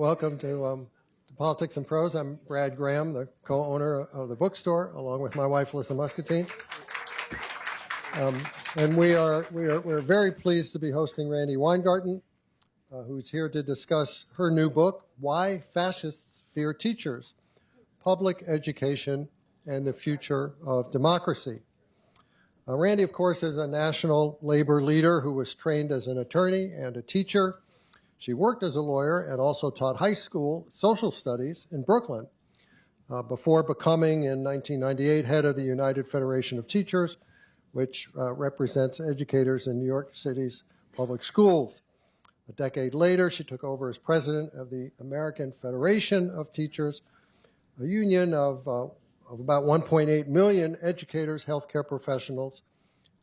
Welcome to Politics and Prose. I'm Brad Graham, the co-owner of the bookstore, along with my wife, Alyssa Muscatine. And we're very pleased to be hosting Randi Weingarten, who's here to discuss her new book, Why Fascists Fear Teachers: Public Education and the Future of Democracy. Randi, of course, is a national labor leader who was trained as an attorney and a teacher. She worked as a lawyer and also taught high school social studies in Brooklyn before becoming, in 1998, head of the United Federation of Teachers, which represents educators in New York City's public schools. A decade later, she took over as president of the American Federation of Teachers, a union of about 1.8 million educators, healthcare professionals,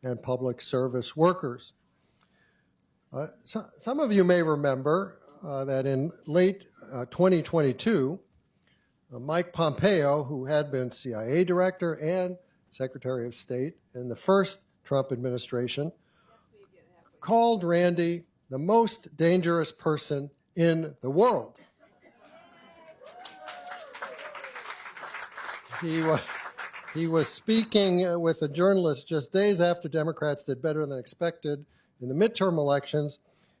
and public service workers. Some of you may remember that in late 2022, Mike Pompeo, who had been CIA director and Secretary of State in the first Trump administration, called Randi the most dangerous person in the world. He was speaking with a journalist just days after Democrats did better than expected in the midterm elections.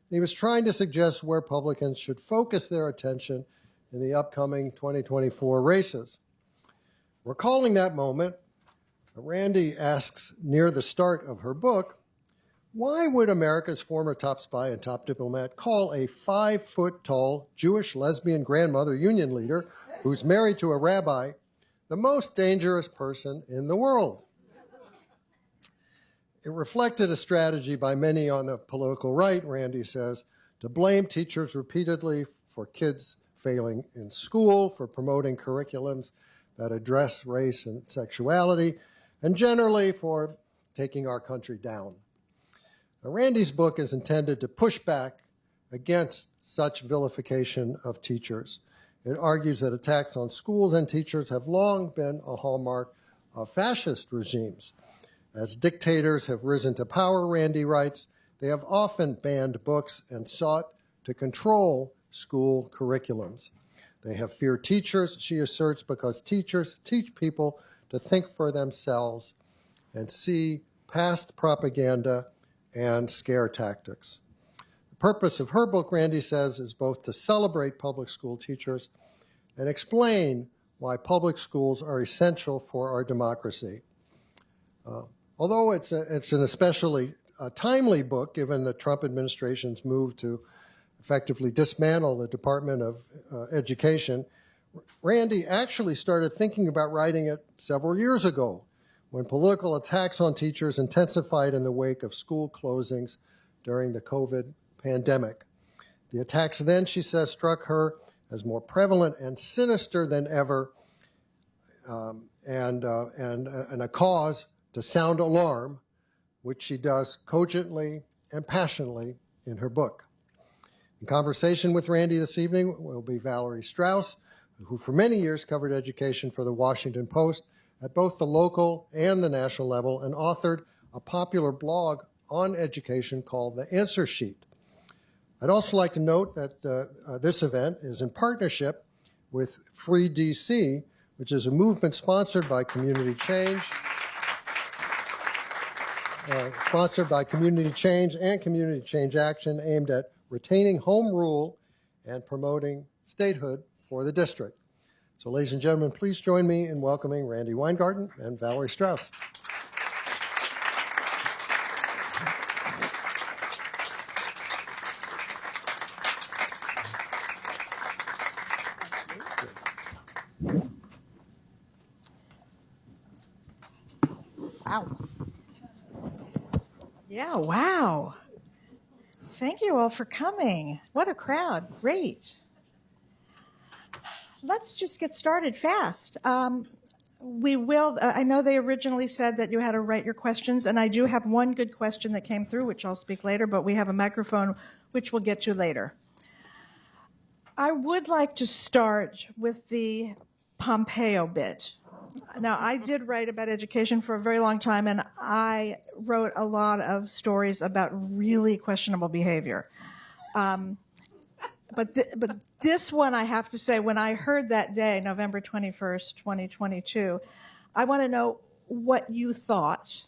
He was trying to suggest where Republicans should focus their attention in the upcoming 2024 races. Recalling that moment, Randi asks near the start of her book, why would America's former top spy and top diplomat call a 5-foot-tall Jewish lesbian grandmother union leader who's married to a rabbi the most dangerous person in the world? It reflected a strategy by many on the political right, Randi says, to blame teachers repeatedly for kids failing in school, for promoting curriculums that address race and sexuality, and generally for taking our country down. Now, Randi's book is intended to push back against such vilification of teachers. It argues that attacks on schools and teachers have long been a hallmark of fascist regimes. As dictators have risen to power, Randi writes, they have often banned books and sought to control school curriculums. They have feared teachers, she asserts, because teachers teach people to think for themselves and see past propaganda and scare tactics. The purpose of her book, Randi says, is both to celebrate public school teachers and explain why public schools are essential for our democracy. Although it's an especially timely book, given the Trump administration's move to effectively dismantle the Department of Education, Randi actually started thinking about writing it several years ago, when political attacks on teachers intensified in the wake of school closings during the COVID pandemic. The attacks then, she says, struck her as more prevalent and sinister than ever, and a cause to sound alarm, which she does cogently and passionately in her book. In conversation with Randi this evening will be Valerie Strauss, who for many years covered education for the Washington Post at both the local and the national level, and authored a popular blog on education called The Answer Sheet. I'd also like to note that this event is in partnership with Free DC, which is a movement sponsored by Community Change, and Community Change Action, aimed at retaining home rule and promoting statehood for the district. So, ladies and gentlemen, please join me in welcoming Randi Weingarten and Valerie Strauss. Wow. Yeah, wow. Thank you all for coming. What a crowd. Great. Let's just get started fast. We will, I know they originally said that you had to write your questions, and I do have one good question that came through, which I'll speak later, but we have a microphone, which we'll get to later. I would like to start with the Pompeo bit. Now, I did write about education for a very long time, and I wrote a lot of stories about really questionable behavior. But but this one, I have to say, when I heard that day, November 21st, 2022, I want to know what you thought.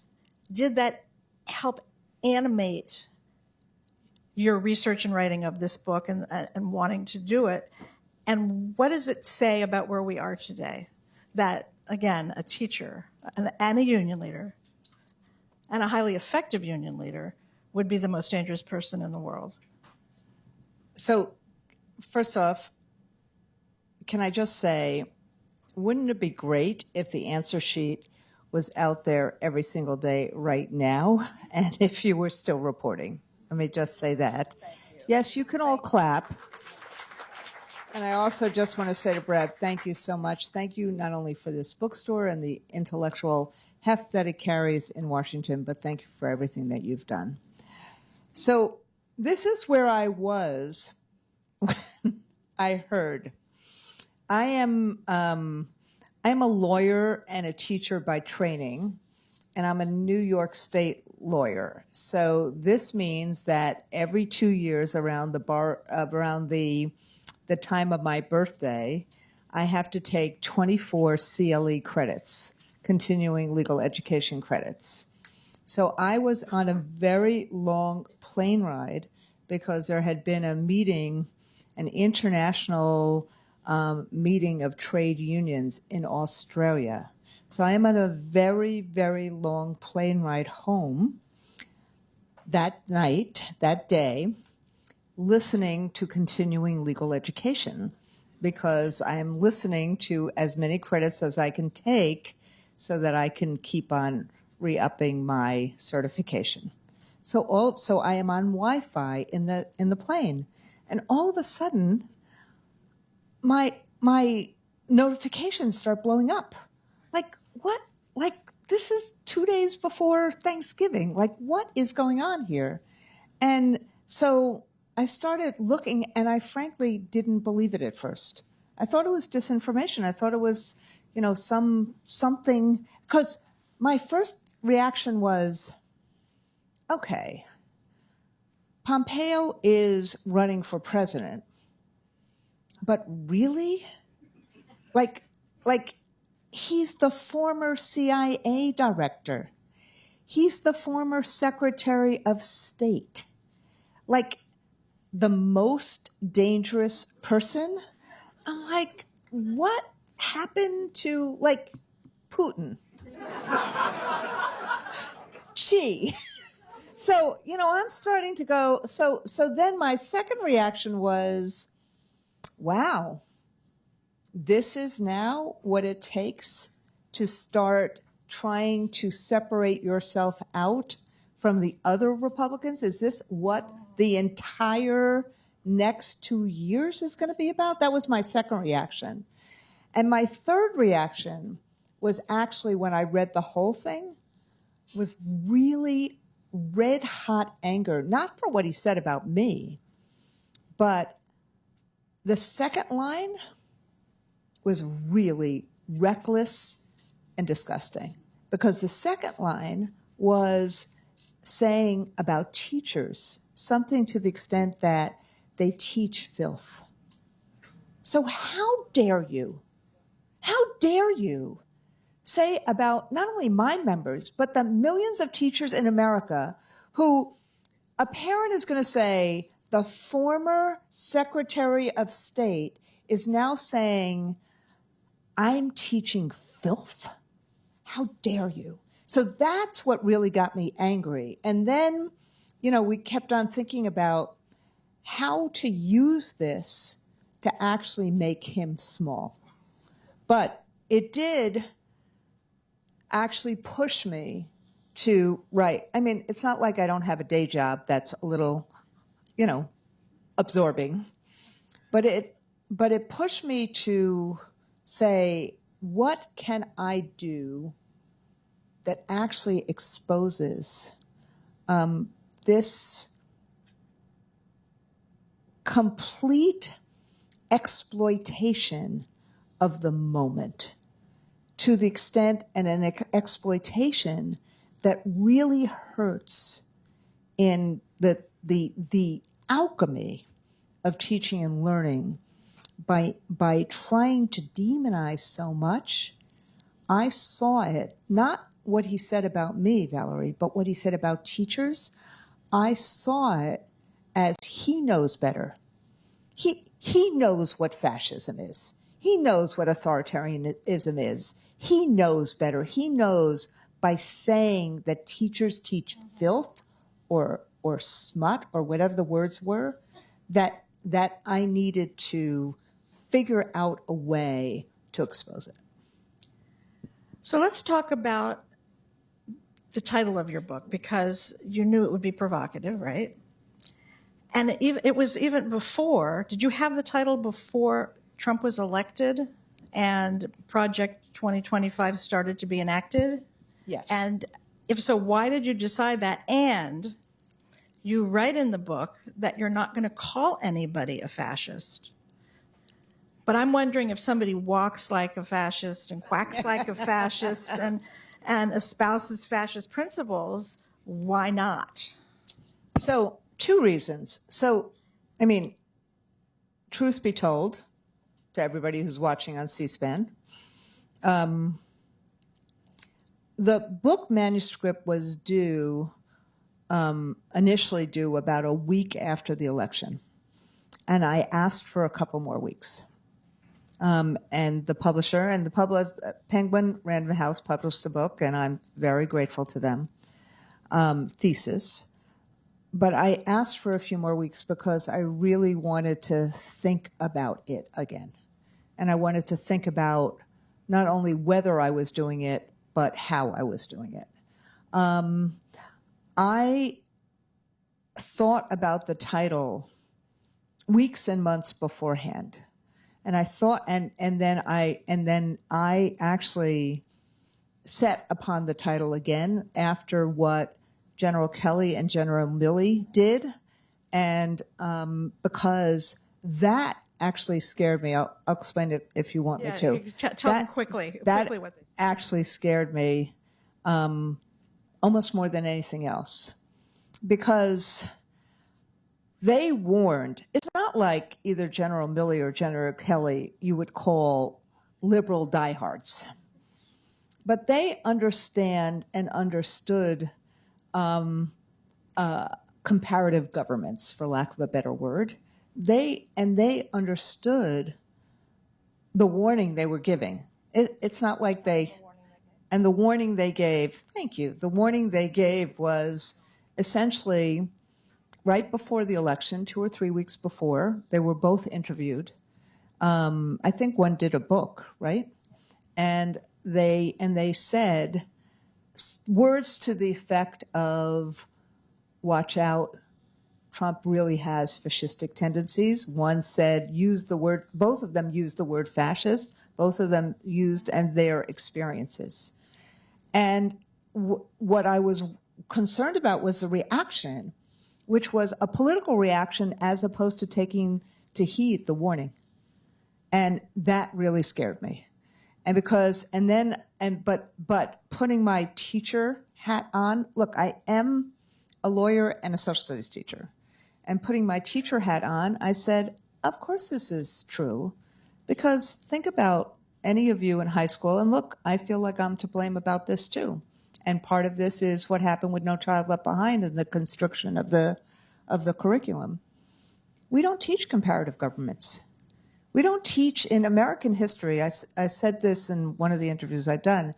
Did that help animate your research and writing of this book and wanting to do it? And what does it say about where we are today? That, again, a teacher and a union leader and a highly effective union leader would be the most dangerous person in the world. So, first off, can I just say, wouldn't it be great if the answer sheet was out there every single day right now, and if you were still reporting? Let me just say that. Yes, you can all clap. And I also just want to say to Brad, thank you so much. Thank you not only for this bookstore and the intellectual heft that it carries in Washington, but thank you for everything that you've done. So this is where I was when I heard. I am a lawyer and a teacher by training, and I'm a New York State lawyer. So this means that every 2 years around the time of my birthday, I have to take 24 CLE credits, continuing legal education credits. So I was on a very long plane ride because there had been a meeting, an international meeting of trade unions in Australia. So I am on a very, very long plane ride home that night, that day, listening to continuing legal education because I'm listening to as many credits as I can take so that I can keep on re-upping my certification. So I am on Wi-Fi in the plane, and all of a sudden, my notifications start blowing up. Like, what? Like, this is 2 days before Thanksgiving. Like, what is going on here? And so I started looking, and I frankly didn't believe it at first. I thought it was disinformation. I thought it was, something, because my first reaction was, okay, Pompeo is running for president, but really? Like he's the former CIA director. He's the former Secretary of State. Like, the most dangerous person? I'm like, what happened to, like, Putin? Gee. So, I'm starting to go, so then my second reaction was, wow, this is now what it takes to start trying to separate yourself out from the other Republicans? Is this what the entire next 2 years is going to be about? That was my second reaction. And my third reaction was actually, when I read the whole thing, was really red hot anger, not for what he said about me, but the second line was really reckless and disgusting, because the second line was saying about teachers something to the extent that they teach filth. So how dare you say about not only my members, but the millions of teachers in America who a parent is going to say the former Secretary of State is now saying, I'm teaching filth? How dare you? So that's what really got me angry. And then, we kept on thinking about how to use this to actually make him small. But it did actually push me to write. I mean, it's not like I don't have a day job that's a little, absorbing. But it pushed me to say, what can I do that actually exposes this complete exploitation of the moment, to the extent and an exploitation that really hurts in the alchemy of teaching and learning by trying to demonize so much. I saw it, not what he said about me, Valerie, but what he said about teachers. I saw it as he knows better. He knows what fascism is. He knows what authoritarianism is. He knows better. He knows by saying that teachers teach filth or smut or whatever the words were, that I needed to figure out a way to expose it. So let's talk about the title of your book, because you knew it would be provocative, right? And it was even before, did you have the title before Trump was elected and Project 2025 started to be enacted? Yes. And if so, why did you decide that? And you write in the book that you're not going to call anybody a fascist. But I'm wondering, if somebody walks like a fascist and quacks like a fascist and espouses fascist principles, why not? So, two reasons. So, I mean, truth be told, to everybody who's watching on C-SPAN, the book manuscript was initially due about a week after the election. And I asked for a couple more weeks. And the publisher and the Penguin Random House published the book, and I'm very grateful to them, thesis. But I asked for a few more weeks because I really wanted to think about it again. And I wanted to think about not only whether I was doing it, but how I was doing it. I thought about the title weeks and months beforehand. And I thought, and then I actually set upon the title again after what General Kelly and General Milley did, and because that actually scared me. I'll explain it if you want me to. Tell them quickly what they said. Actually scared me almost more than anything else, because they warned. It's not like either General Milley or General Kelly you would call liberal diehards, but they understand and understood comparative governments, for lack of a better word. They understood the warning they were giving. It's not like and the warning they gave, thank you, the warning they gave was essentially right before the election, 2 or 3 weeks before. They were both interviewed. I think one did a book, right? And they said words to the effect of, watch out, Trump really has fascistic tendencies. One said, both of them used the word fascist, both of them used, and their experiences. And what I was concerned about was the reaction, which was a political reaction as opposed to taking to heed the warning. And that really scared me. And but putting my teacher hat on, look, I am a lawyer and a social studies teacher. And putting my teacher hat on, I said, of course this is true. Because think about any of you in high school, and look, I feel like I'm to blame about this too. And part of this is what happened with No Child Left Behind and the construction of the curriculum. We don't teach comparative governments. We don't teach in American history. I said this in one of the interviews I've done.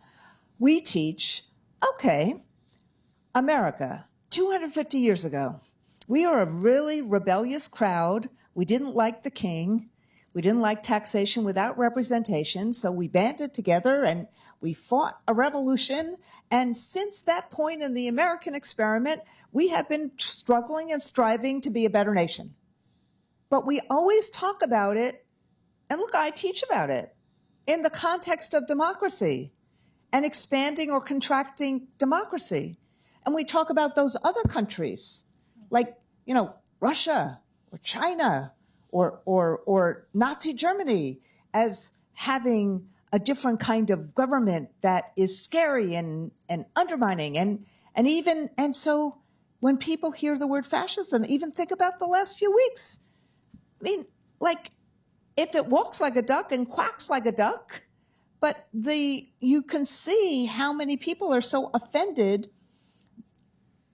We teach, okay, America, 250 years ago. We are a really rebellious crowd. We didn't like the king. We didn't like taxation without representation, so we banded together and we fought a revolution. And since that point in the American experiment, we have been struggling and striving to be a better nation. But we always talk about it, and look, I teach about it, in the context of democracy and expanding or contracting democracy. And we talk about those other countries, like, Russia or China or Nazi Germany, as having a different kind of government that is scary and undermining. And so when people hear the word fascism, even think about the last few weeks. mean, like, if it walks like a duck and quacks like a duck, but you can see how many people are so offended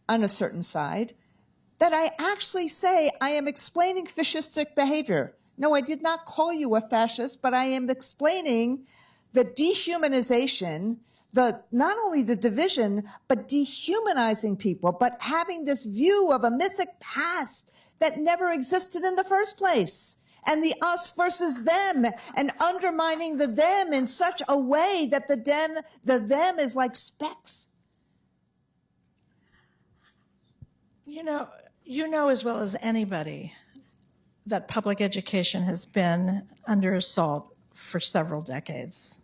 on a certain side that I actually say I am explaining fascistic behavior. No, I did not call you a fascist, but I am explaining the dehumanization, not only the division, but dehumanizing people, but having this view of a mythic past that never existed in the first place. And the us versus them, and undermining the them in such a way that the them is like specks. You know as well as anybody that public education has been under assault for several decades.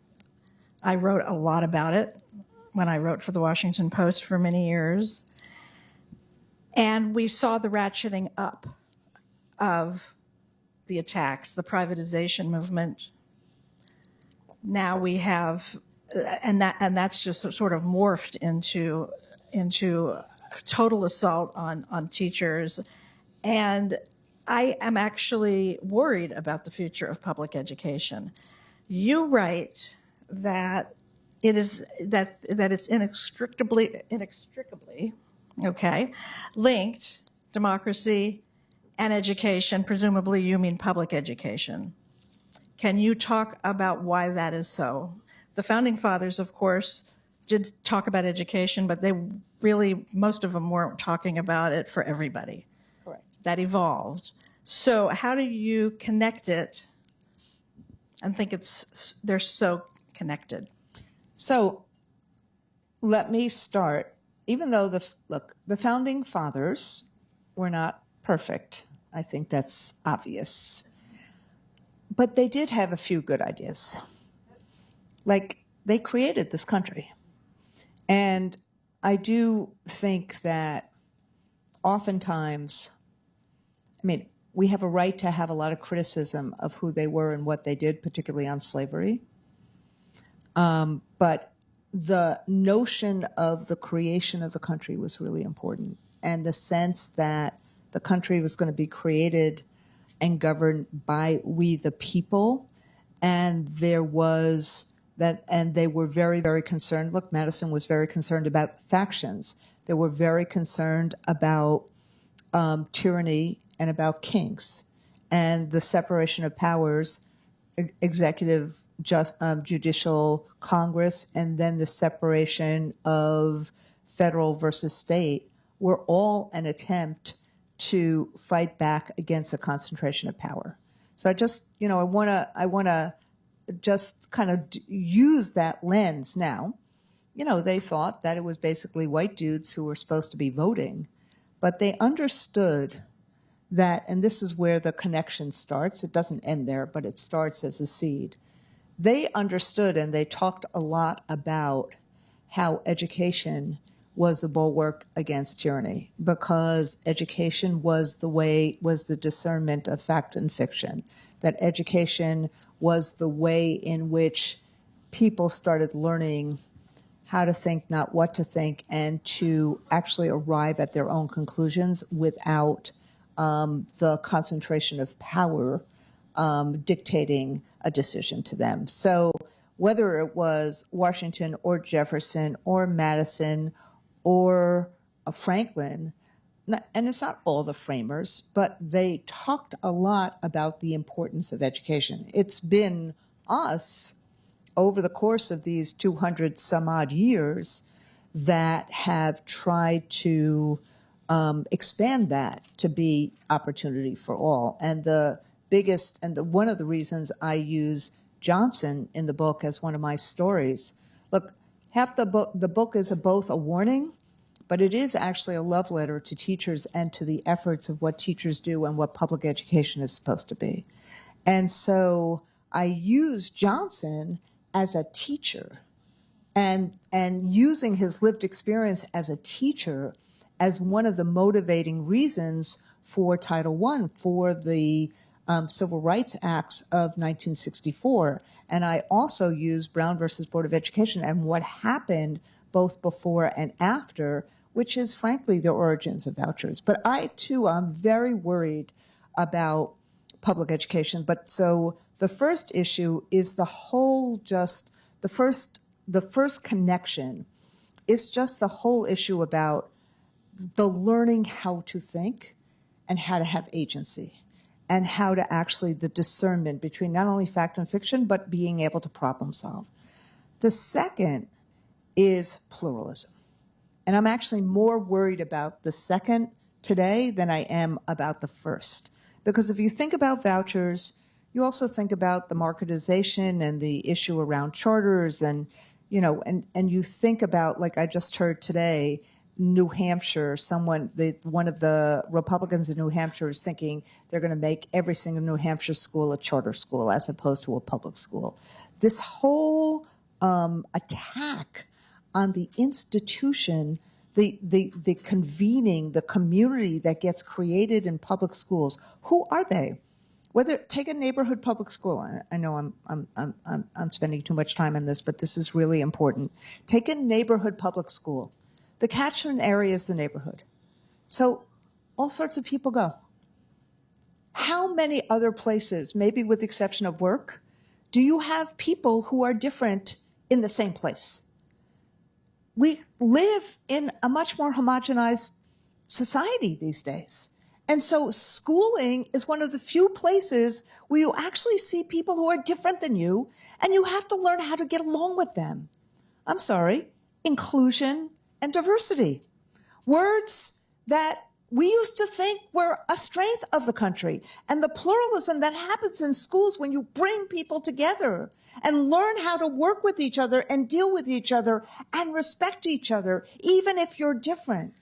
I wrote a lot about it when I wrote for the Washington Post for many years. And we saw the ratcheting up of the attacks, the privatization movement. Now we have, and that's just sort of morphed into total assault on teachers. And I am actually worried about the future of public education. You write that it's inextricably linked, democracy and education. Presumably you mean public education. Can you talk about why that is so? The Founding Fathers, of course, did talk about education, but they really, most of them weren't talking about it for everybody. Correct. That evolved. So how do you connect it and think they're so connected? So let me start. Even though the Founding Fathers were not perfect, I think that's obvious. But they did have a few good ideas. Like, they created this country. And I do think that oftentimes, I mean, we have a right to have a lot of criticism of who they were and what they did, particularly on slavery. But the notion of the creation of the country was really important. And the sense that the country was going to be created and governed by we the people. And there was that, and they were very, very concerned. Look, Madison was very concerned about factions. They were very concerned about tyranny and about kings and the separation of powers, executive, judicial, Congress, and then the separation of federal versus state were all an attempt to fight back against a concentration of power. So I just, I want to just kind of use that lens now. They thought that it was basically white dudes who were supposed to be voting, but they understood that, and this is where the connection starts. It doesn't end there, but it starts as a seed. They understood, and they talked a lot about how education was a bulwark against tyranny, because education was the discernment of fact and fiction, that education was the way in which people started learning how to think, not what to think, and to actually arrive at their own conclusions without the concentration of power dictating a decision to them. So whether it was Washington or Jefferson or Madison or Franklin, and it's not all the framers, but they talked a lot about the importance of education. It's been us over the course of these 200 some odd years that have tried to expand that to be opportunity for all. And the biggest, and one of the reasons I use Johnson in the book as one of my stories. Look, half the book is both a warning, but it is actually a love letter to teachers and to the efforts of what teachers do and what public education is supposed to be. And so I use Johnson as a teacher and using his lived experience as a teacher as one of the motivating reasons for Title I, for the Civil Rights Acts of 1964. And I also use Brown versus Board of Education and what happened both before and after, which is frankly the origins of vouchers. But I too am very worried about public education. But so the first issue is the whole just the first connection is just the whole issue about the learning how to think and how to have agency and how to actually the discernment between not only fact and fiction, but being able to problem solve. The second is pluralism. And I'm actually more worried about the second today than I am about the first. Because if you think about vouchers, you also think about the marketization and the issue around charters and, you know, and you think about, like I just heard today, New Hampshire, one of the Republicans in New Hampshire is thinking they're going to make every single New Hampshire school a charter school as opposed to a public school. This whole attack on the institution, the convening, the community that gets created in public schools. Who are they? Whether take a neighborhood public school. I know I'm spending too much time on this, but this is really important. Take a neighborhood public school. The catchment area is the neighborhood. So all sorts of people go. How many other places, maybe with the exception of work, do you have people who are different in the same place? We live in a much more homogenized society these days. And so schooling is one of the few places where you actually see people who are different than you, and you have to learn how to get along with them. I'm sorry, inclusion and diversity. Words that we used to think were a strength of the country. And the pluralism that happens in schools when you bring people together and learn how to work with each other and deal with each other and respect each other, even if you're different.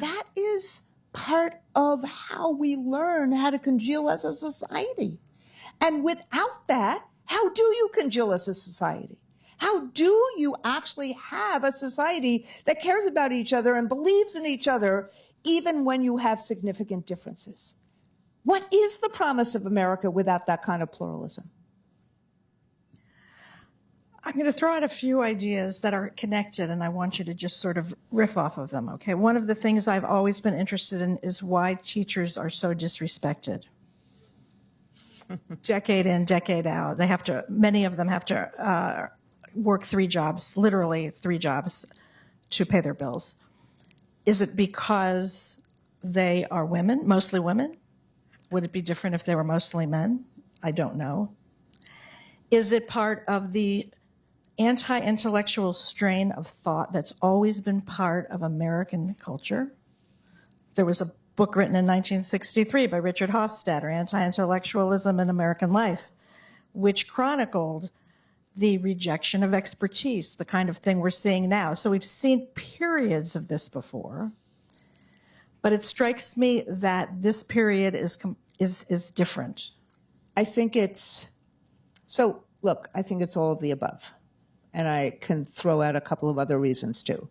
That is part of how we learn how to congeal as a society. And without that, how do you congeal as a society? How do you actually have a society that cares about each other and believes in each other, even when you have significant differences? What is the promise of America without that kind of pluralism? I'm going to throw out a few ideas that are connected, and I want you to just sort of riff off of them, okay? One of the things I've always been interested in is why teachers are so disrespected. Decade in, decade out. Many of them have to work 3 jobs, literally 3 jobs, to pay their bills. Is it because they are women, mostly women? Would it be different if they were mostly men? I don't know. Is it part of the anti-intellectual strain of thought that's always been part of American culture? There was a book written in 1963 by Richard Hofstadter, Anti-Intellectualism in American Life, which chronicled the rejection of expertise, the kind of thing we're seeing now. So we've seen periods of this before, but it strikes me that this period is different. I think it's all of the above. And I can throw out a couple of other reasons too.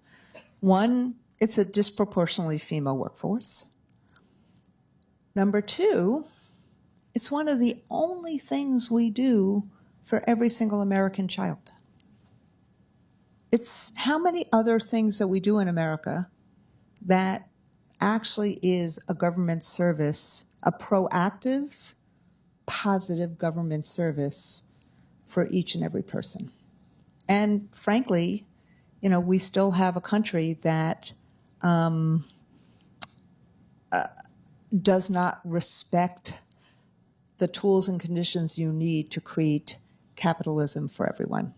One, it's a disproportionately female workforce. Number 2, it's one of the only things we do for every single American child. It's how many other things that we do in America that actually is a government service, a proactive, positive government service for each and every person. And frankly, you know, we still have a country that does not respect the tools and conditions you need to create capitalism for everyone.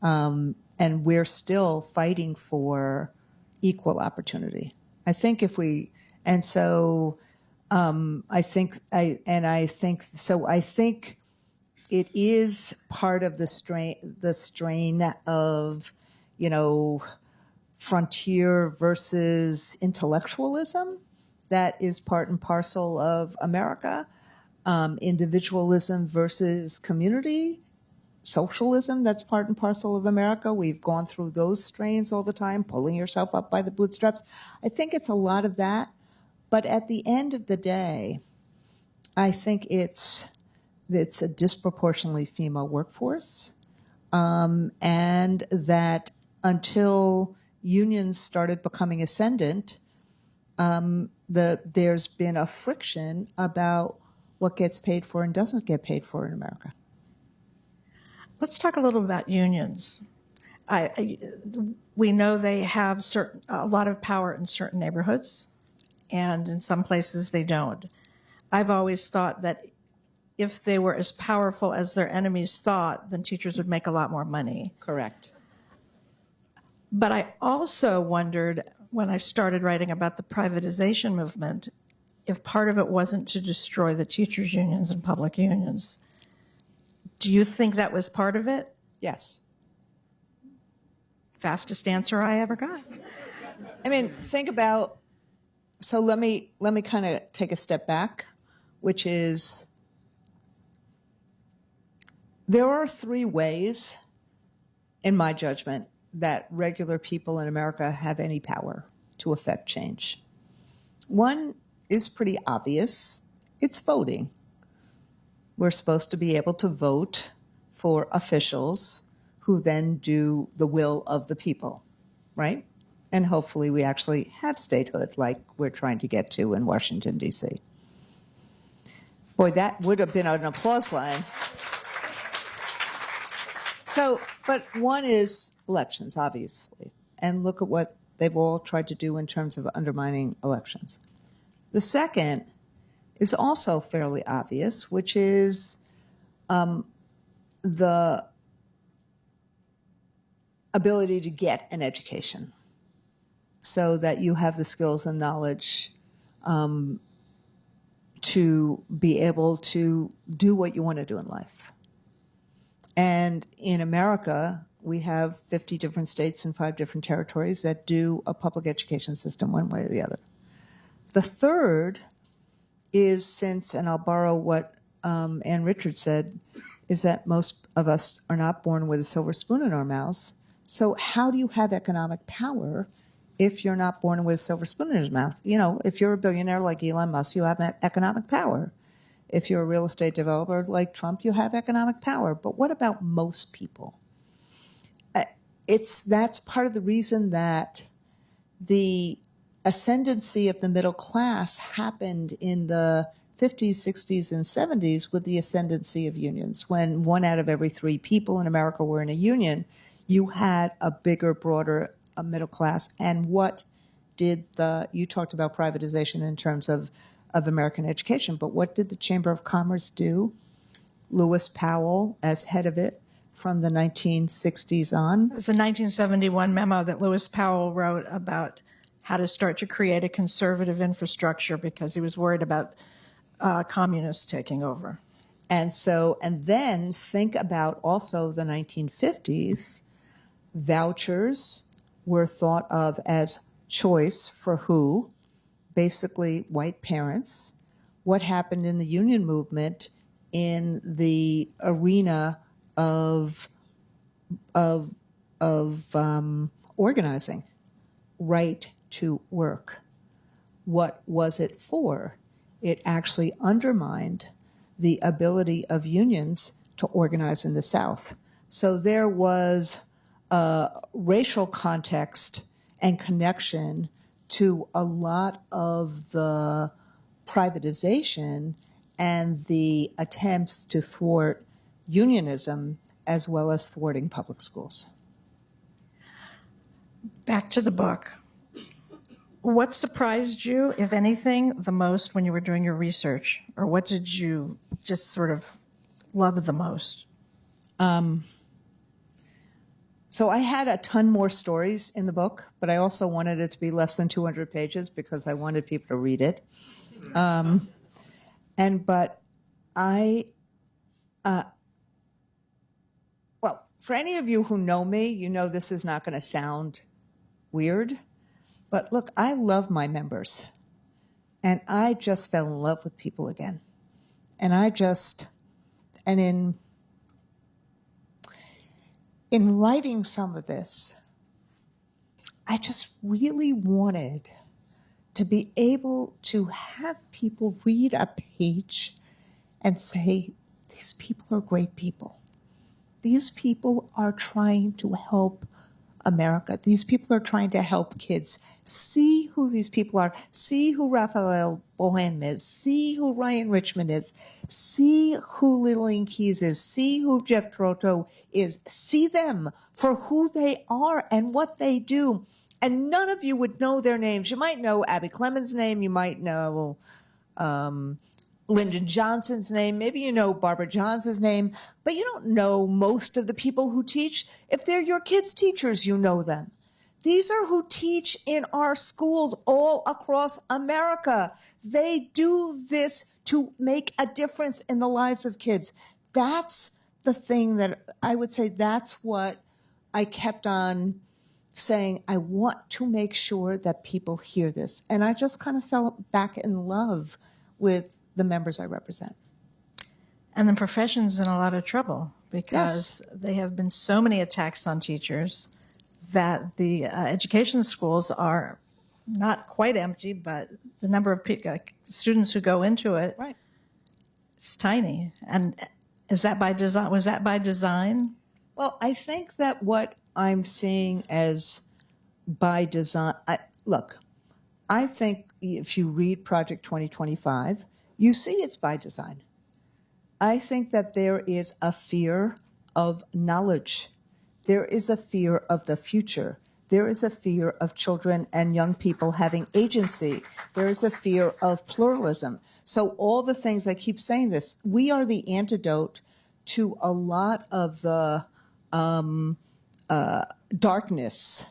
And we're still fighting for equal opportunity. I think I think it is part of the strain of, you know, frontier versus intellectualism that is part and parcel of America. Individualism versus community, socialism, that's part and parcel of America. We've gone through those strains all the time, pulling yourself up by the bootstraps. I think it's a lot of that. But at the end of the day, I think it's a disproportionately female workforce. And that until unions started becoming ascendant, there's been a friction about what gets paid for and doesn't get paid for in America. Let's talk a little about unions. We know they have a lot of power in certain neighborhoods, and in some places they don't. I've always thought that if they were as powerful as their enemies thought, then teachers would make a lot more money. Correct. But I also wondered when I started writing about the privatization movement, if part of it wasn't to destroy the teachers' unions and public unions. Do you think that was part of it? Yes. Fastest answer I ever got. I mean, think about, so let me kind of take a step back, which is there are three ways, in my judgment, that regular people in America have any power to affect change. One is pretty obvious. It's voting. We're supposed to be able to vote for officials who then do the will of the people, right? And hopefully we actually have statehood like we're trying to get to in Washington, D.C. Boy, that would have been an applause line. So, but one is elections, obviously. And look at what they've all tried to do in terms of undermining elections. The second is also fairly obvious, which is the ability to get an education so that you have the skills and knowledge to be able to do what you want to do in life. And in America, we have 50 different states and 5 different territories that do a public education system one way or the other. The third is, since, and I'll borrow what Ann Richards said, is that most of us are not born with a silver spoon in our mouths. So how do you have economic power if you're not born with a silver spoon in your mouth? You know, if you're a billionaire like Elon Musk, you have economic power. If you're a real estate developer like Trump, you have economic power. But what about most people? That's part of the reason that the ascendancy of the middle class happened in the 50s, 60s, and 70s with the ascendancy of unions. When 1 out of every 3 people in America were in a union, you had a bigger, broader middle class. And what did you talked about privatization in terms of American education, but what did the Chamber of Commerce do? Lewis Powell, as head of it from the 1960s on. It was a 1971 memo that Lewis Powell wrote about how to start to create a conservative infrastructure because he was worried about communists taking over. And then think about also the 1950s. Vouchers were thought of as choice for who? Basically white parents. What happened in the union movement in the arena of organizing? Right to work. What was it for? It actually undermined the ability of unions to organize in the South. So there was a racial context and connection to a lot of the privatization and the attempts to thwart unionism as well as thwarting public schools. Back to the book. What surprised you, if anything, the most when you were doing your research? Or what did you just sort of love the most? So I had a ton more stories in the book, but I also wanted it to be less than 200 pages because I wanted people to read it. Well, for any of you who know me, you know this is not going to sound weird, but look, I love my members, and I just fell in love with people again. In writing some of this, I just really wanted to be able to have people read a page and say, these people are great people. These people are trying to help America. These people are trying to help kids see who these people are, see who Raphael Bohem is, see who Ryan Richmond is, see who Lillian Keyes is, see who Jeff Trotto is, see them for who they are and what they do. And none of you would know their names. You might know Abby Clemens' name. You might know Lyndon Johnson's name. Maybe you know Barbara Johnson's name. But you don't know most of the people who teach. If they're your kids' teachers, you know them. These are who teach in our schools all across America. They do this to make a difference in the lives of kids. That's the thing that I would say, that's what I kept on saying, I want to make sure that people hear this. And I just kind of fell back in love with the members I represent. And the profession's in a lot of trouble because there have been so many attacks on teachers that the education schools are not quite empty, but the number of students who go into it is tiny. And is that by design? Was that by design? Well, I think that what I'm seeing as by design, look, I think if you read Project 2025, you see it's by design. I think that there is a fear of knowledge. There is a fear of the future. There is a fear of children and young people having agency. There is a fear of pluralism. So all the things, I keep saying this, we are the antidote to a lot of the darkness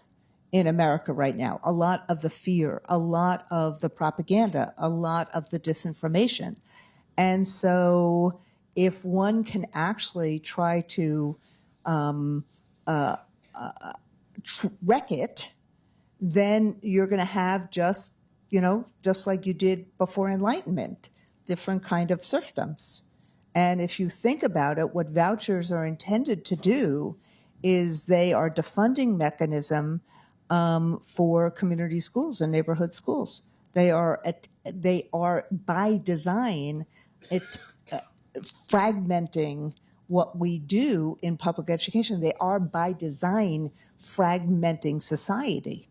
in America right now, a lot of the fear, a lot of the propaganda, a lot of the disinformation. And so if one can actually try to wreck it, then you're going to have just like you did before Enlightenment, different kind of serfdoms. And if you think about it, what vouchers are intended to do is they are defunding mechanism for community schools and neighborhood schools. They are by design fragmenting what we do in public education. They are by design fragmenting society,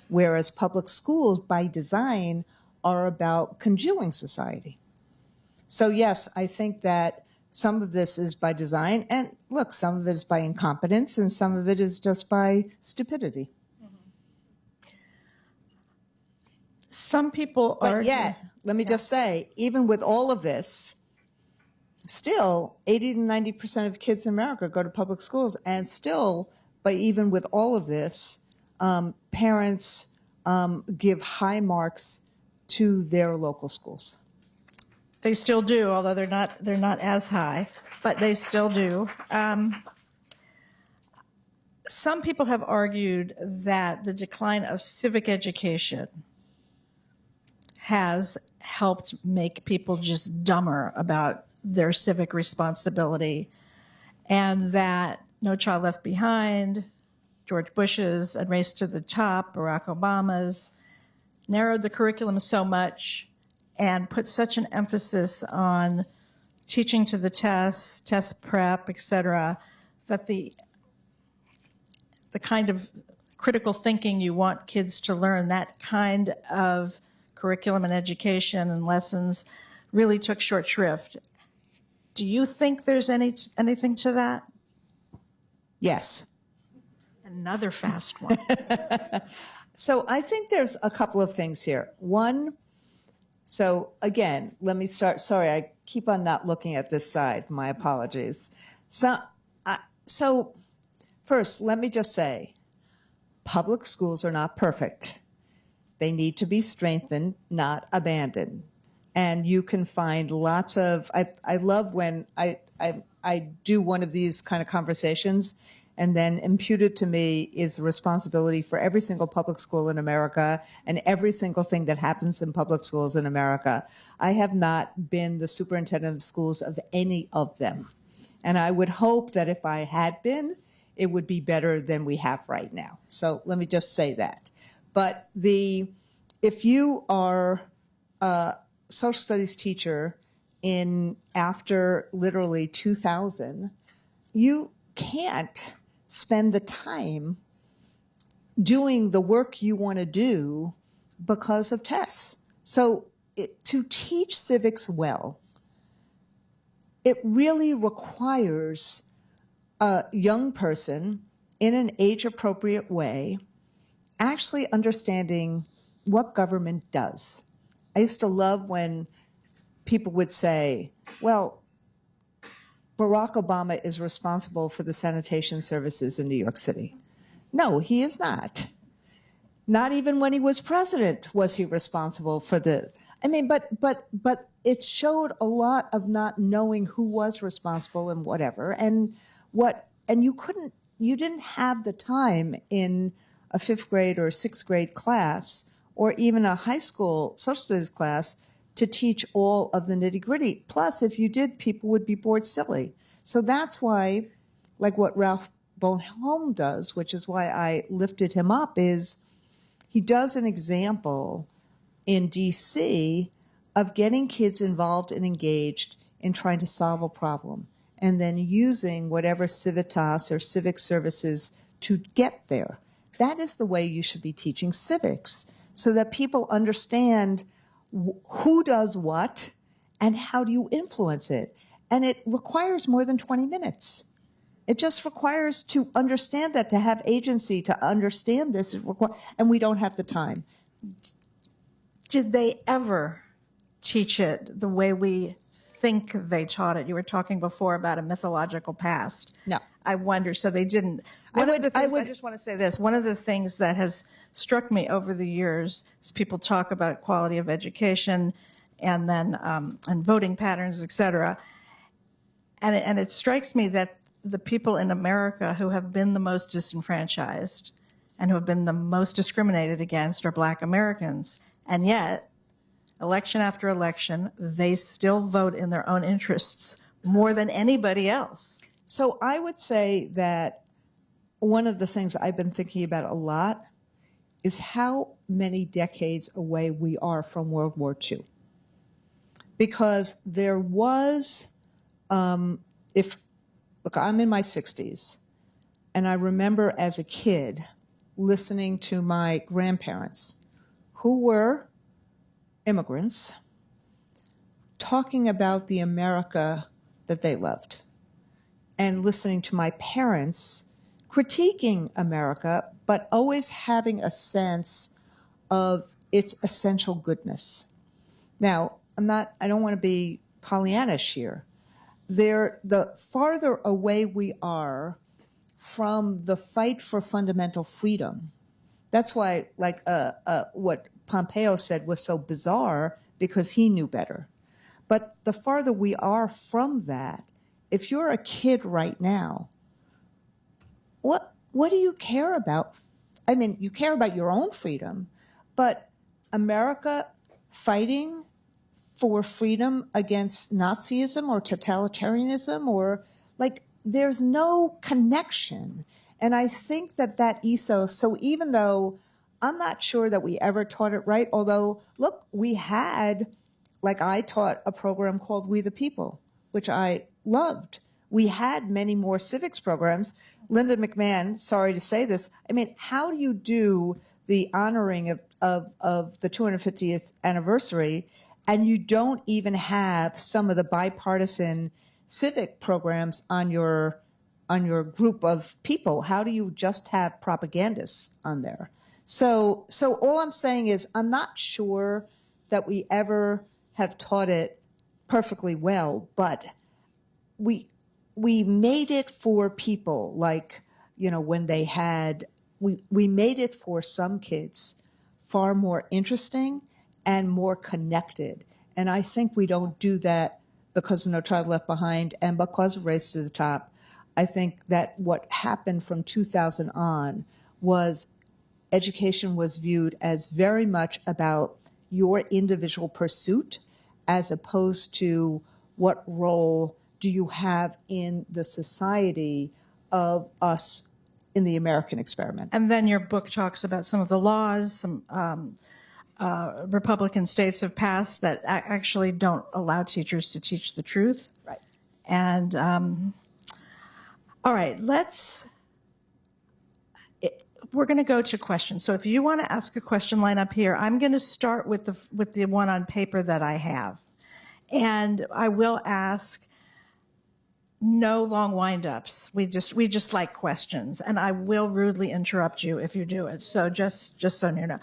whereas public schools by design are about congealing society. So yes, I think that some of this is by design, and look, some of it is by incompetence, and some of it is just by stupidity. Some people are. But yet, let me just say, even with all of this, still 80 to 90% of kids in America go to public schools, and still, but even with all of this, parents give high marks to their local schools. They still do, although they're not as high, but they still do. Some people have argued that the decline of civic education has helped make people just dumber about their civic responsibility, and that No Child Left Behind, George Bush's and Race to the Top, Barack Obama's, narrowed the curriculum so much and put such an emphasis on teaching to the test, test prep, et cetera, that the kind of critical thinking you want kids to learn, that kind of curriculum and education and lessons really took short shrift. Do you think there's anything to that? Yes. Another fast one. So I think there's a couple of things here. One, so again, let me start. Sorry, I keep on not looking at this side. My apologies. So first, let me just say, public schools are not perfect. They need to be strengthened, not abandoned. And you can find lots of, I love when I do one of these kind of conversations, and then imputed to me is the responsibility for every single public school in America and every single thing that happens in public schools in America. I have not been the superintendent of schools of any of them. And I would hope that if I had been, it would be better than we have right now. So let me just say that. But if you are a social studies teacher in after literally 2000, you can't spend the time doing the work you want to do because of tests. So to teach civics well, it really requires a young person in an age-appropriate way actually understanding what government does. I used to love when people would say, well, Barack Obama is responsible for the sanitation services in New York City. No, he is not. Not even when he was president was he responsible for the, I mean, but it showed a lot of not knowing who was responsible and whatever, and you didn't have the time in a 5th grade or 6th grade class, or even a high school social studies class, to teach all of the nitty-gritty. Plus, if you did, people would be bored silly. So that's why, like what Ralph Bohnholm does, which is why I lifted him up, is he does an example in DC of getting kids involved and engaged in trying to solve a problem, and then using whatever civitas or civic services to get there. That is the way you should be teaching civics, so that people understand who does what and how do you influence it. And it requires more than 20 minutes. It just requires to understand that, to have agency, to understand this, and we don't have the time. Did they ever teach it the way we think they taught it? You were talking before about a mythological past. No. I wonder, so they didn't. I just want to say this. One of the things that has struck me over the years is people talk about quality of education and then and voting patterns, et cetera. And it strikes me that the people in America who have been the most disenfranchised and who have been the most discriminated against are Black Americans. And yet, election after election, they still vote in their own interests more than anybody else. So I would say that one of the things I've been thinking about a lot is how many decades away we are from World War II. Because there was, look, I'm in my 60s, and I remember as a kid listening to my grandparents, who were immigrants, talking about the America that they loved, and listening to my parents critiquing America, but always having a sense of its essential goodness. Now, I don't want to be Pollyannish here. The farther away we are from the fight for fundamental freedom, that's why, like, what Pompeo said was so bizarre, because he knew better. But the farther we are from that, if you're a kid right now, what do you care about? I mean, you care about your own freedom, but America fighting for freedom against Nazism or totalitarianism, or like, there's no connection. And I think that ethos, so even though I'm not sure that we ever taught it right, although, look, we had, like, I taught a program called We the People, which I loved. We had many more civics programs. Linda McMahon, sorry to say this, I mean, how do you do the honoring of the 250th anniversary and you don't even have some of the bipartisan civic programs on your group of people? How do you just have propagandists on there? So all I'm saying is, I'm not sure that we ever have taught it perfectly well, but we made it for people, like, you know, when they had, we made it for some kids far more interesting and more connected. And I think we don't do that because of No Child Left Behind and because of Race to the Top. I think that what happened from 2000 on was education was viewed as very much about your individual pursuit, as opposed to what role do you have in the society of us in the American experiment. And then your book talks about some of the laws some Republican states have passed that actually don't allow teachers to teach the truth. Right. And all right, we're going to go to questions. So if you want to ask a question, line up here. I'm going to start with the one on paper that I have. And I will ask no long wind-ups. We just like questions. And I will rudely interrupt you if you do it. So just so you know.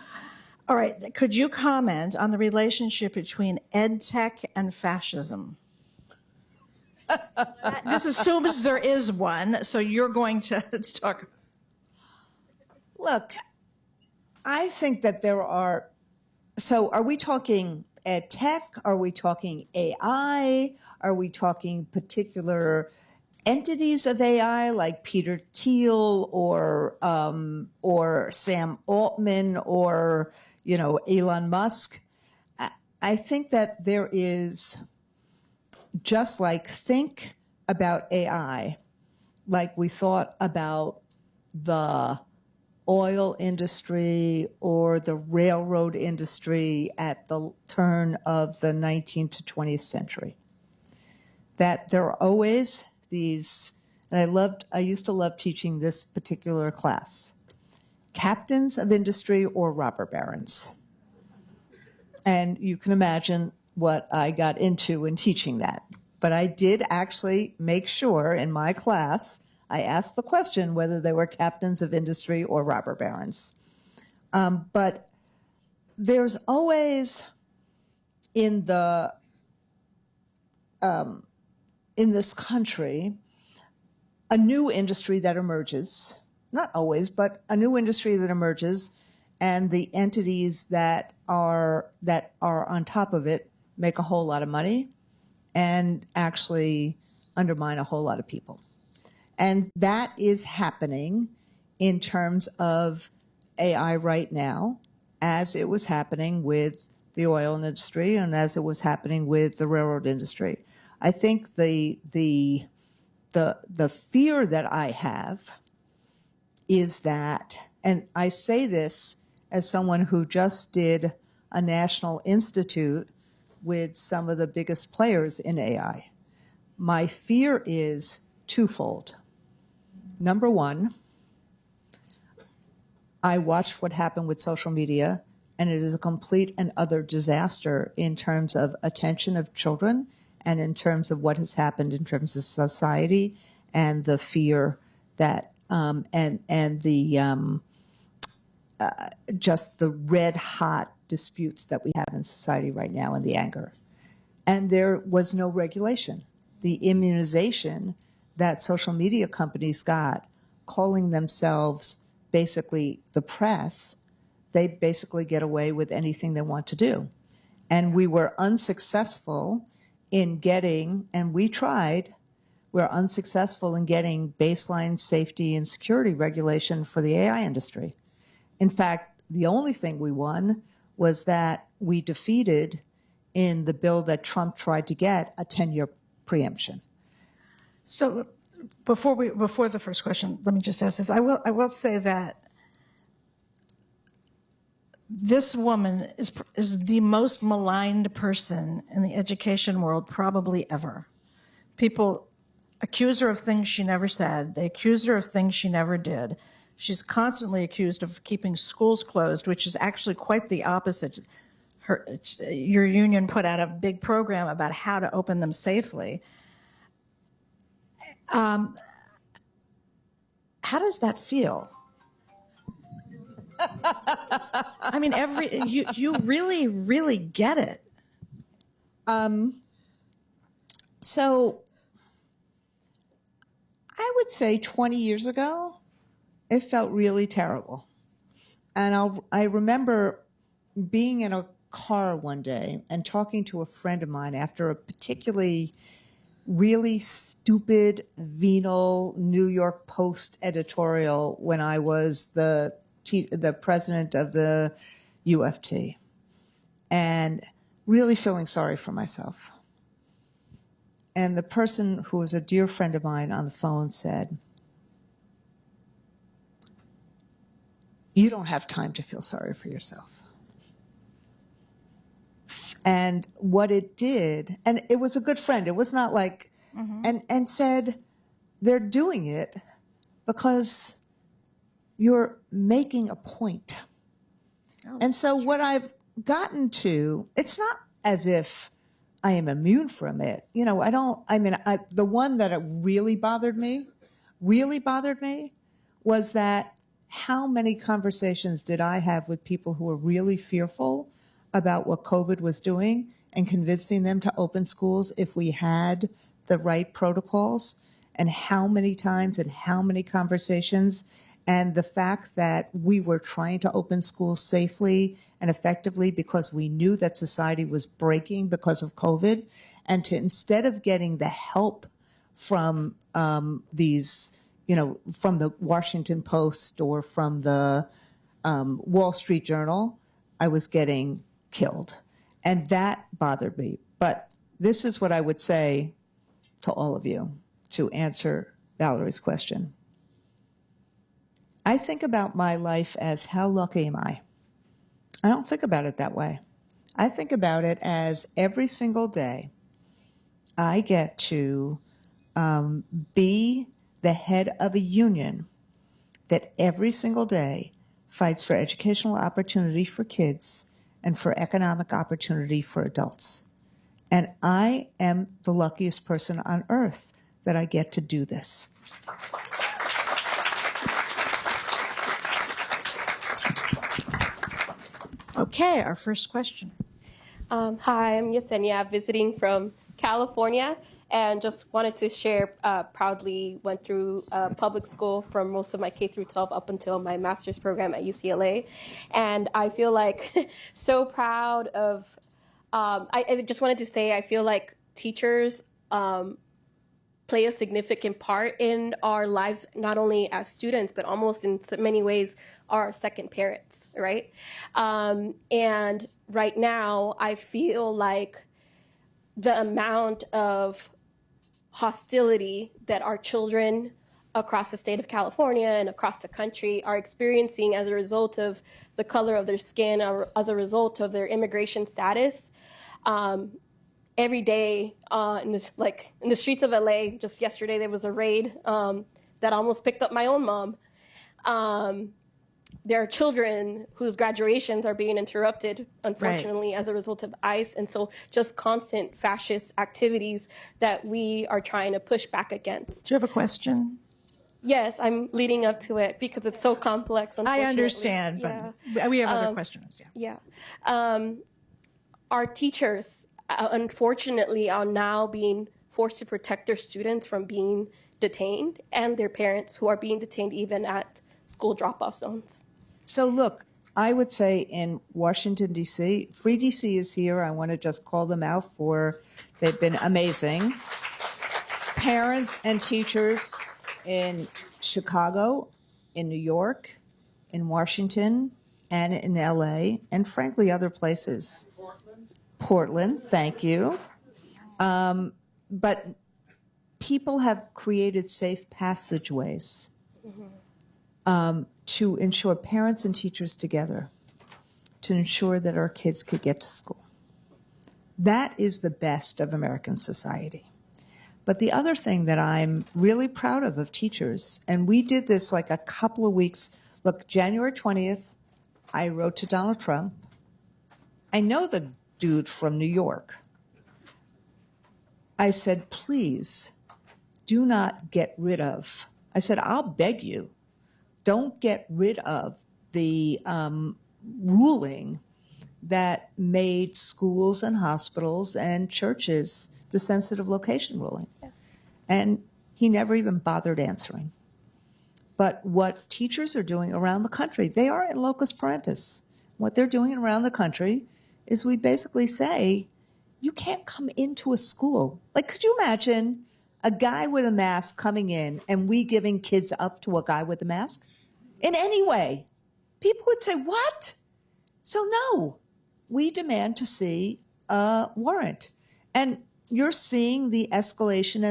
All right. Could you comment on the relationship between ed tech and fascism? This assumes there is one. So you're going to talk. Look, I think that there are, so are we talking ed tech? Are we talking AI? Are we talking particular entities of AI like Peter Thiel or Sam Altman or, you know, Elon Musk? I think that there is, just like think about AI, like we thought about the oil industry or the railroad industry at the turn of the 19th to 20th century. That there are always these, and I used to love teaching this particular class, captains of industry or robber barons. And you can imagine what I got into in teaching that. But I did actually make sure in my class I asked the question whether they were captains of industry or robber barons. But there's always in this country a new industry that emerges, not always, but a new industry that emerges, and the entities that are on top of it make a whole lot of money and actually undermine a whole lot of people. And that is happening in terms of AI right now, as it was happening with the oil industry and as it was happening with the railroad industry. I think the fear that I have is that, and I say this as someone who just did a national institute with some of the biggest players in AI. My fear is twofold. Number one, I watched what happened with social media, and it is a complete and utter disaster in terms of attention of children and in terms of what has happened in terms of society and the fear that just the red hot disputes that we have in society right now and the anger. And there was no regulation. The immunization that social media companies got, calling themselves basically the press, they basically get away with anything they want to do. And we were unsuccessful in getting, and we tried, we're unsuccessful in getting baseline safety and security regulation for the AI industry. In fact, the only thing we won was that we defeated in the bill that Trump tried to get a 10-year preemption. So before the first question, let me just ask this. I will say that this woman is the most maligned person in the education world probably ever. People accuse her of things she never said. They accuse her of things she never did. She's constantly accused of keeping schools closed, which is actually quite the opposite. Your union put out a big program about how to open them safely. How does that feel? I mean, you really, really get it. So I would say 20 years ago, it felt really terrible. And I remember being in a car one day and talking to a friend of mine after a particularly really stupid, venal New York Post editorial when I was the president of the UFT, and really feeling sorry for myself. And the person who was a dear friend of mine on the phone said, "You don't have time to feel sorry for yourself." And what it did, and it was a good friend, it was not like, and said, they're doing it because you're making a point. And so what I've gotten to, it's not as if I am immune from it. You know, the one that really bothered me was that how many conversations did I have with people who were really fearful about what COVID was doing and convincing them to open schools if we had the right protocols, and how many times and how many conversations. And the fact that we were trying to open schools safely and effectively because we knew that society was breaking because of COVID, and to, instead of getting the help from these, you know, from the Washington Post or from the Wall Street Journal, I was getting killed. And that bothered me. But this is what I would say to all of you to answer Valerie's question. I think about my life as, how lucky am I? I don't think about it that way. I think about it as every single day I get to be the head of a union that every single day fights for educational opportunity for kids and for economic opportunity for adults. And I am the luckiest person on earth that I get to do this. Okay, our first question. Hi, I'm Yesenia, visiting from California, and just wanted to share, proudly went through public school from most of my K through 12 up until my master's program at UCLA. And I feel like so proud of, I just wanted to say, I feel like teachers play a significant part in our lives, not only as students, but almost in many ways are second parents, right? And right now, I feel like the amount of hostility that our children across the state of California and across the country are experiencing as a result of the color of their skin, or as a result of their immigration status. Every day in the streets of LA, just yesterday there was a raid that almost picked up my own mom. There are children whose graduations are being interrupted, unfortunately, as a result of ICE. And so just constant fascist activities that we are trying to push back against. Do you have a question? Yes, I'm leading up to it because it's so complex, unfortunately. I understand, but we have other questions. Yeah. Our teachers, unfortunately, are now being forced to protect their students from being detained, and their parents who are being detained even at school drop-off zones. So look, I would say in Washington, D.C., Free D.C. is here. I want to just call them out they've been amazing. Parents and teachers in Chicago, in New York, in Washington, and in L.A., and frankly, other places. Portland, thank you. But people have created safe passageways to ensure parents and teachers together, to ensure that our kids could get to school. That is the best of American society. But the other thing that I'm really proud of teachers, and we did this like a couple of weeks. Look, January 20th, I wrote to Donald Trump. I know the dude from New York. I said, please do not get rid of. I said, I'll beg you, don't get rid of the ruling that made schools and hospitals and churches the sensitive location ruling. Yeah. And he never even bothered answering. But what teachers are doing around the country, they are in locus parentis. What they're doing around the country is we basically say, you can't come into a school. Like, could you imagine a guy with a mask coming in and we giving kids up to a guy with a mask? In any way, people would say, what? So no, we demand to see a warrant. And you're seeing the escalation,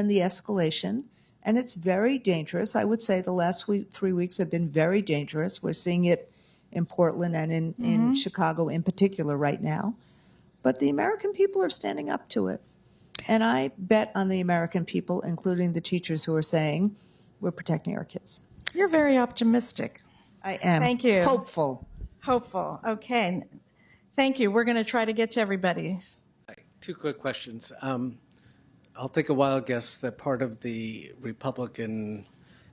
and it's very dangerous. I would say the last 3 weeks have been very dangerous. We're seeing it in Portland and in Chicago in particular right now. But the American people are standing up to it. And I bet on the American people, including the teachers who are saying, we're protecting our kids. You're very optimistic. I am. Thank you. Hopeful. Hopeful. Okay. Thank you. We're going to try to get to everybody. Two quick questions. I'll take a wild guess that part of the Republican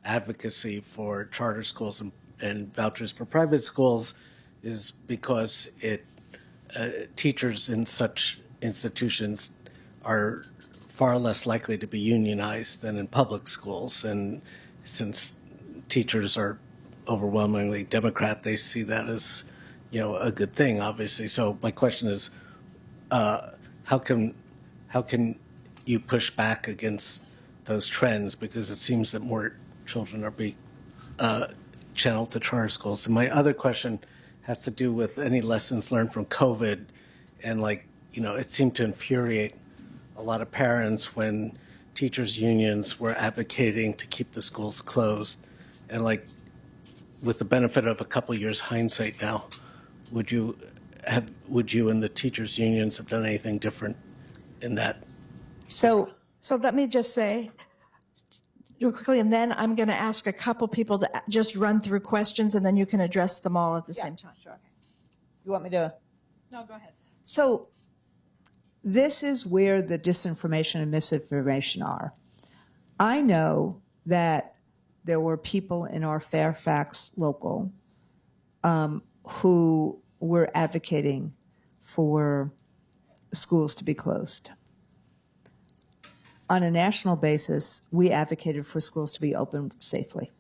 advocacy for charter schools and vouchers for private schools is because teachers in such institutions are far less likely to be unionized than in public schools. And since teachers are overwhelmingly Democrat, they see that as, a good thing, obviously. So my question is, how can you push back against those trends? Because it seems that more children are being channeled to charter schools. And my other question has to do with any lessons learned from COVID. And it seemed to infuriate a lot of parents when teachers' unions were advocating to keep the schools closed. And with the benefit of a couple years hindsight now, would you and the teachers' unions have done anything different in that? So let me just say real quickly, and then I'm going to ask a couple people to just run through questions, and then you can address them all at the same time. Sure. You want me to? No, go ahead. So this is where the disinformation and misinformation are. I know that there were people in our Fairfax local who were advocating for schools to be closed. On a national basis, we advocated for schools to be open safely.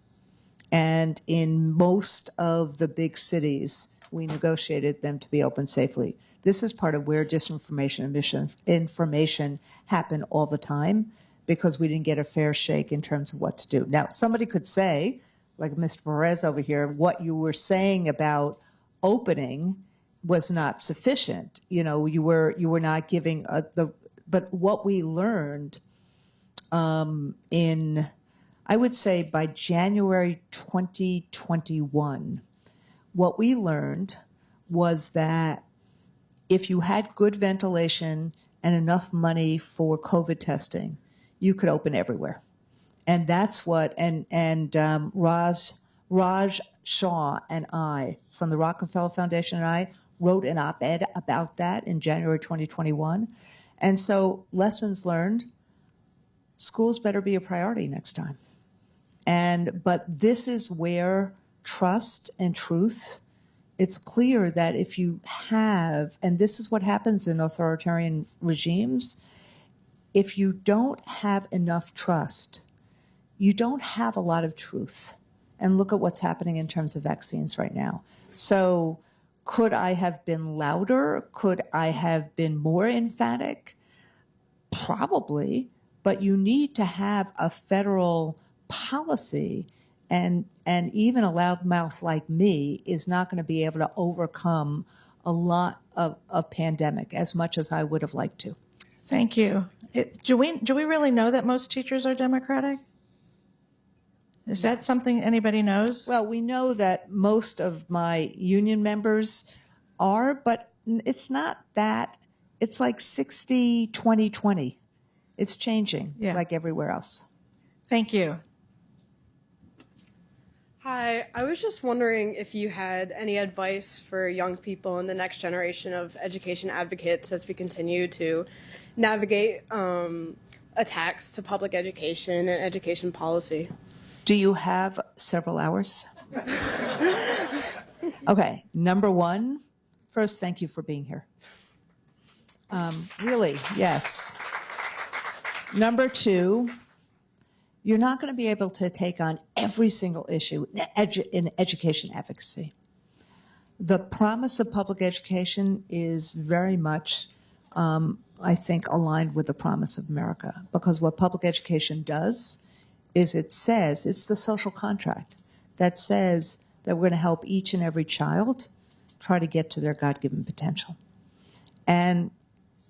And in most of the big cities, we negotiated them to be open safely. This is part of where disinformation and misinformation happen all the time, because we didn't get a fair shake in terms of what to do. Now, somebody could say, like Mr. Perez over here, what you were saying about opening was not sufficient. You were not giving but what we learned I would say by January 2021, what we learned was that if you had good ventilation and enough money for COVID testing, you could open everywhere. And that's what, Raj Shah and I, from the Rockefeller Foundation, and I wrote an op-ed about that in January 2021. And so lessons learned, schools better be a priority next time. But this is where trust and truth, it's clear that if you have, and this is what happens in authoritarian regimes, if you don't have enough trust, you don't have a lot of truth. And look at what's happening in terms of vaccines right now. So could I have been louder? Could I have been more emphatic? Probably, but you need to have a federal policy, and even a loudmouth like me is not going to be able to overcome a lot of pandemic as much as I would have liked to. Thank you. Do we really know that most teachers are Democratic? Is that something anybody knows? Well, we know that most of my union members are, but it's not that. It's like 60, 20, 20. It's changing like everywhere else. Thank you. Hi, I was just wondering if you had any advice for young people and the next generation of education advocates as we continue to navigate attacks to public education and education policy. Do you have several hours? Okay, number one, first, thank you for being here. Really, yes. Number two, you're not going to be able to take on every single issue in education advocacy. The promise of public education is very much, I think, aligned with the promise of America, because what public education does is it says, it's the social contract that says that we're going to help each and every child try to get to their God-given potential. And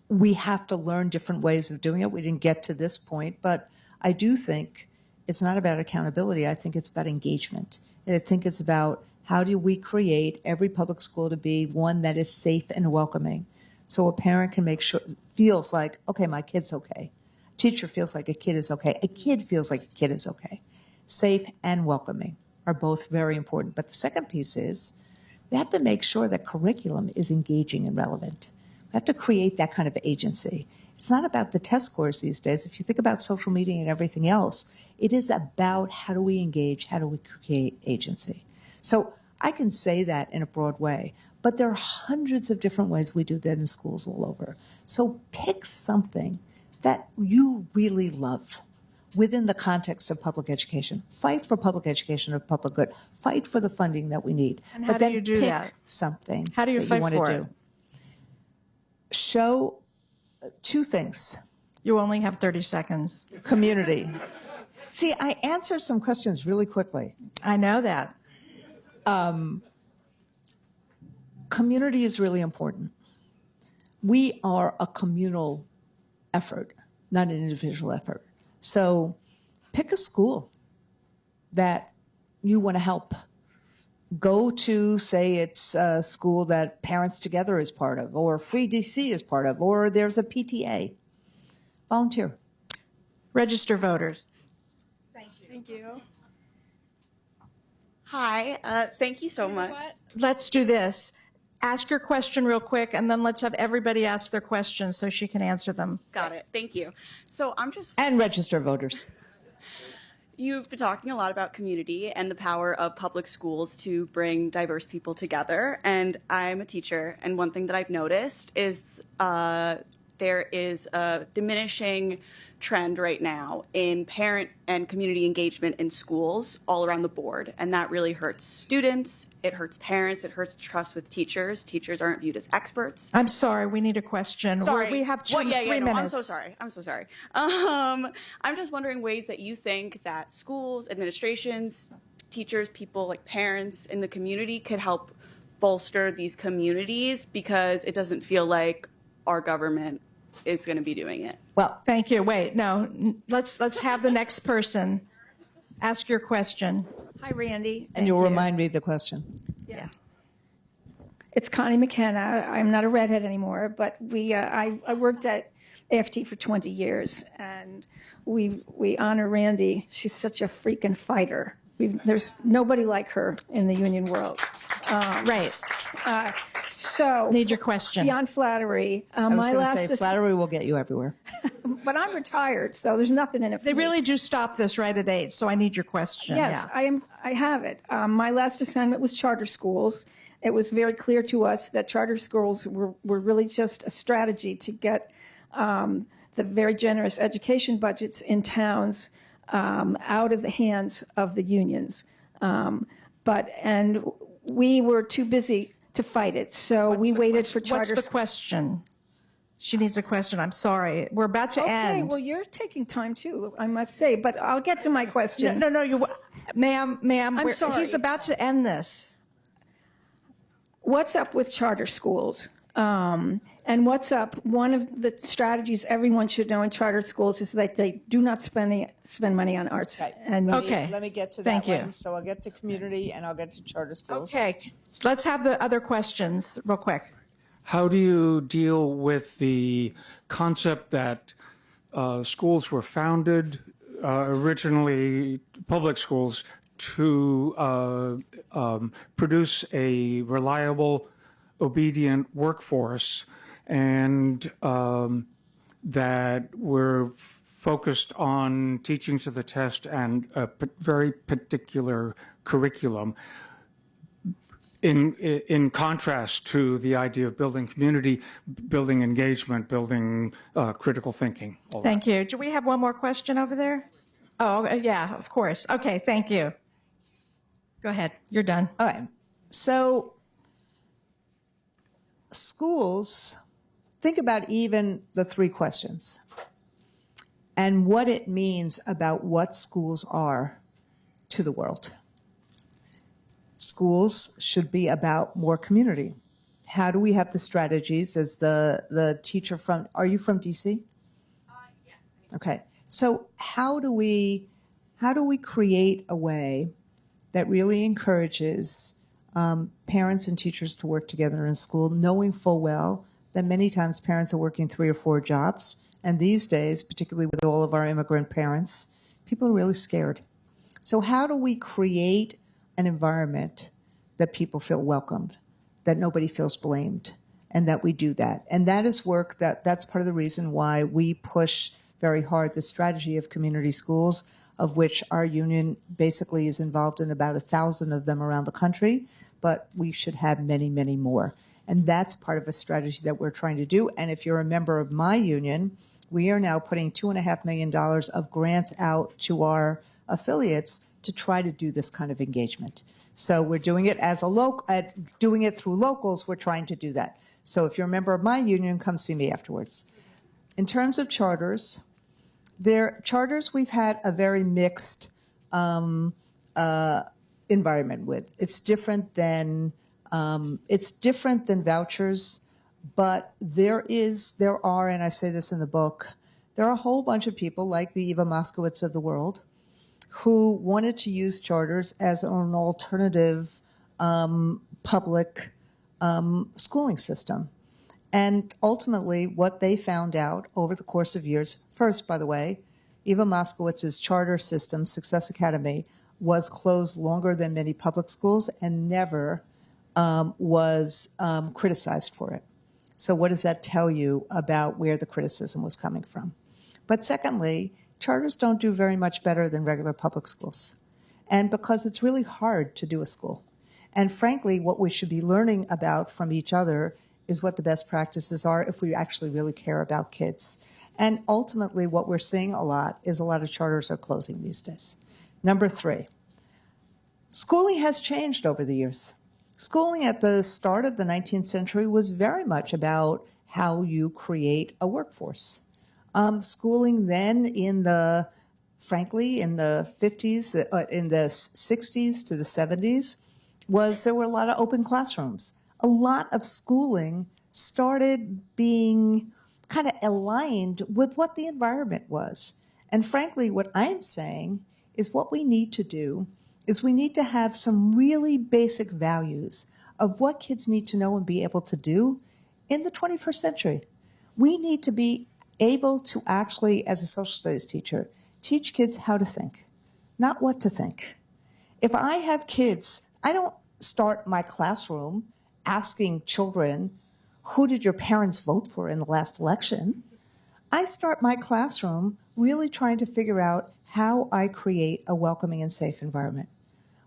we have to learn different ways of doing it. We didn't get to this point, but I do think it's not about accountability. I think it's about engagement. And I think it's about how do we create every public school to be one that is safe and welcoming, so a parent can make sure, feels like, okay, my kid's okay. Teacher feels like a kid is okay. A kid feels like a kid is okay. Safe and welcoming, are both very important. But the second piece is we have to make sure that curriculum is engaging and relevant. We have to create that kind of agency. It's not about the test scores these days. If you think about social media and everything else, it is about how do we engage, how do we create agency. So I can say that in a broad way, but there are hundreds of different ways we do that in schools all over. So pick something that you really love within the context of public education. Fight for public education of public good. Fight for the funding that we need. And how but do then you do pick that? something How do you that fight you want for to it? do. Show two things. You only have 30 seconds. Community. See, I answered some questions really quickly. I know that. Community is really important. We are a communal effort, not an individual effort. So pick a school that you want to help. Go to, say it's a school that Parents Together is part of, or Free DC is part of, or there's a PTA. Volunteer. Register voters. Thank you. Hi, thank you so much. Let's do this. Ask your question real quick, and then let's have everybody ask their questions so she can answer them. Got it. Thank you. So And register voters. you've been talking a lot about community and the power of public schools to bring diverse people together. And I'm a teacher, and one thing that I've noticed is there is a diminishing trend right now in parent and community engagement in schools all around the board. And that really hurts students, it hurts parents, it hurts trust with teachers. Teachers aren't viewed as experts. I'm sorry, we need a question. Sorry. We have Well, 3 no, minutes. I'm so sorry. I'm just wondering ways that you think that schools, administrations, teachers, people like parents in the community could help bolster these communities, because it doesn't feel like our government is going to be doing it. Well, Thank you. Wait, no. Let's have the next person ask your question. Hi, Randy. and you'll remind me the question. Yeah. It's Connie McKenna. I'm not a redhead anymore, but I worked at AFT for 20 years, and we honor Randi. She's such a freaking fighter. There's nobody like her in the union world. Right. So Need your question. beyond flattery, I was my going last to say, flattery will get you everywhere. but I'm retired, so there's nothing in it for They me. really do stop this right at 8, so I need your question. Yes, Yeah. I have it. My last assignment was charter schools. It was very clear to us that charter schools were really just a strategy to get the very generous education budgets in towns out of the hands of the unions. And we were too busy to fight it, so we waited for charter. What's the question? She needs a question. I'm sorry. We're about to Okay, end. well, you're taking time too, I must say, but I'll get to my question. No, ma'am, I'm sorry. He's about to end this. What's up with charter schools? And what's up? One of the strategies everyone should know in charter schools is that they do not spend money on arts. And Okay. Let me get to Thank that you. one. So I'll get to community and I'll get to charter schools. Okay, let's have the other questions real quick. How do you deal with the concept that schools were founded, originally public schools, to produce a reliable, obedient workforce, and that we're focused on teaching to the test and a very particular curriculum? In contrast to the idea of building community, building engagement, building critical thinking. All that. Thank you. Do we have one more question over there? Oh, yeah, of course. Okay, thank you. Go ahead. You're done. All right. So schools, think about even the 3 questions and what it means about what schools are to the world. Schools should be about more community. How do we have the strategies as the teacher from, are you from DC? Yes. Okay. So how do we create a way that really encourages parents and teachers to work together in school, knowing full well that many times parents are working 3 or 4 jobs. And these days, particularly with all of our immigrant parents, people are really scared. So how do we create an environment that people feel welcomed, that nobody feels blamed, and that we do that. And that is work that's part of the reason why we push very hard the strategy of community schools, of which our union basically is involved in about 1,000 of them around the country, but we should have many, many more. And that's part of a strategy that we're trying to do. And if you're a member of my union, we are now putting $2.5 million of grants out to our affiliates to try to do this kind of engagement. So we're doing it as doing it through locals. We're trying to do that. So if you're a member of my union, come see me afterwards. In terms of charters, we've had a very mixed environment with. It's different than vouchers, but there are, and I say this in the book, there are a whole bunch of people like the Eva Moskowitz of the world who wanted to use charters as an alternative public schooling system. And ultimately, what they found out over the course of years, first, by the way, Eva Moskowitz's charter system, Success Academy, was closed longer than many public schools and never was criticized for it. So what does that tell you about where the criticism was coming from? But secondly, charters don't do very much better than regular public schools. And because it's really hard to do a school. And frankly, what we should be learning about from each other is what the best practices are if we actually really care about kids. And ultimately, what we're seeing a lot is a lot of charters are closing these days. Number 3, schooling has changed over the years. Schooling at the start of the 19th century was very much about how you create a workforce. Schooling then in the 50s, in the 60s to the 70s, there were a lot of open classrooms. A lot of schooling started being kind of aligned with what the environment was. And frankly, what I'm saying is what we need to do is we need to have some really basic values of what kids need to know and be able to do in the 21st century. We need to be able to actually, as a social studies teacher, teach kids how to think, not what to think. If I have kids, I don't start my classroom asking children, who did your parents vote for in the last election? I start my classroom really trying to figure out how I create a welcoming and safe environment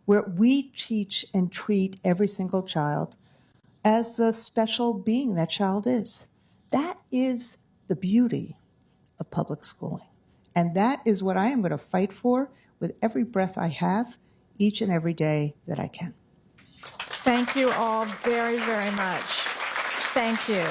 where we teach and treat every single child as the special being that child is. That is the beauty of public schooling. And that is what I am going to fight for with every breath I have, each and every day that I can. Thank you all very, very much. Thank you.